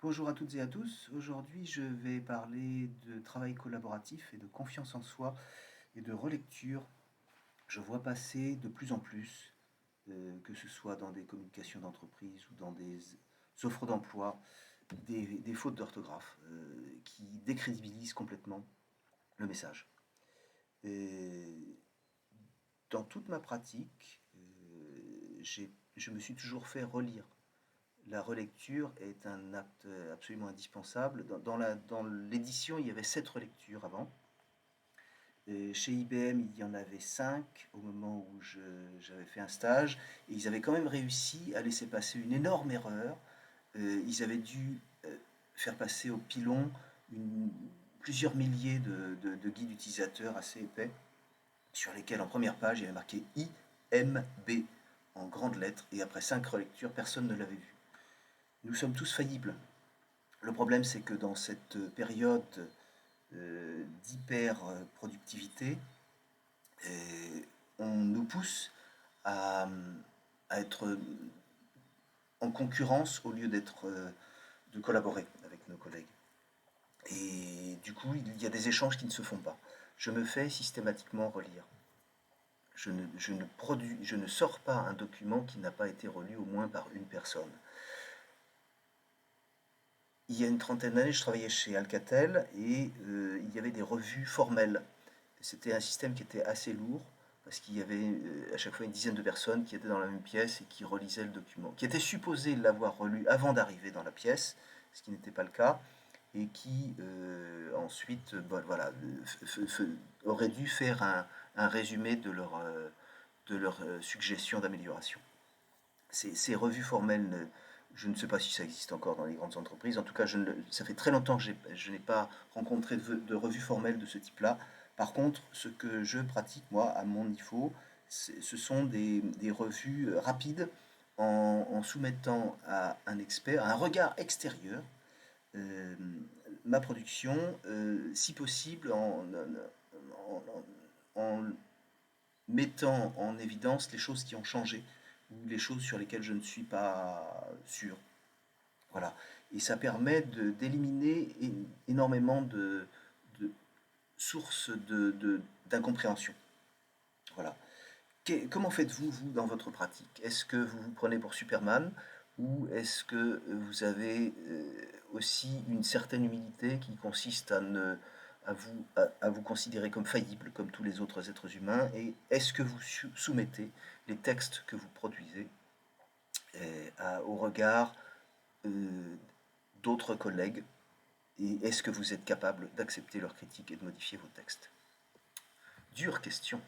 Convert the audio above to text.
Bonjour à toutes et à tous. Aujourd'hui, je vais parler de travail collaboratif et de confiance en soi et de relecture. Je vois passer de plus en plus, que ce soit dans des communications d'entreprise ou dans des offres d'emploi, des fautes d'orthographe qui décrédibilisent complètement le message. Et dans toute ma pratique, je me suis toujours fait relire. La relecture est un acte absolument indispensable. Dans l'édition, il y avait 7 relectures avant. Et chez IBM, il y en avait 5 au moment où j'avais fait un stage. Et ils avaient quand même réussi à laisser passer une énorme erreur. Ils avaient dû faire passer au pilon plusieurs milliers de guides utilisateurs assez épais, sur lesquels en première page il y avait marqué IMB en grandes lettres. Et après 5 relectures, personne ne l'avait vu. Nous sommes tous faillibles. Le problème, c'est que dans cette période d'hyper-productivité, on nous pousse à, à être en concurrence au lieu de collaborer avec nos collègues. Et du coup, il y a des échanges qui ne se font pas. Je me fais systématiquement relire. Je ne sors pas un document qui n'a pas été relu au moins par une personne. Il y a une trentaine d'années, je travaillais chez Alcatel et il y avait des revues formelles. C'était un système qui était assez lourd parce qu'il y avait à chaque fois une dizaine de personnes qui étaient dans la même pièce et qui relisaient le document, qui étaient supposés l'avoir relu avant d'arriver dans la pièce, ce qui n'était pas le cas, et qui ensuite voilà, auraient dû faire un résumé de leur suggestions d'amélioration. Ces revues formelles, je ne sais pas si ça existe encore dans les grandes entreprises. En tout cas, ça fait très longtemps que je n'ai pas rencontré de revues formelles de ce type-là. Par contre, ce que je pratique, moi, à mon niveau, ce sont des revues rapides en soumettant à un expert, à un regard extérieur, euh, ma production, si possible en mettant en évidence les choses qui ont changé ou les choses sur lesquelles je ne suis pas sûr. Voilà. Et ça permet d'éliminer énormément de sources d'incompréhension. Voilà. Comment faites-vous, vous, dans votre pratique? Est-ce que vous vous prenez pour Superman ou est-ce que vous avez aussi une certaine humilité qui consiste à vous considérer comme faillible, comme tous les autres êtres humains? Et est-ce que vous soumettez les textes que vous produisez au regard euh, d'autres collègues? Et est-ce que vous êtes capable d'accepter leurs critiques et de modifier vos textes? Dure question.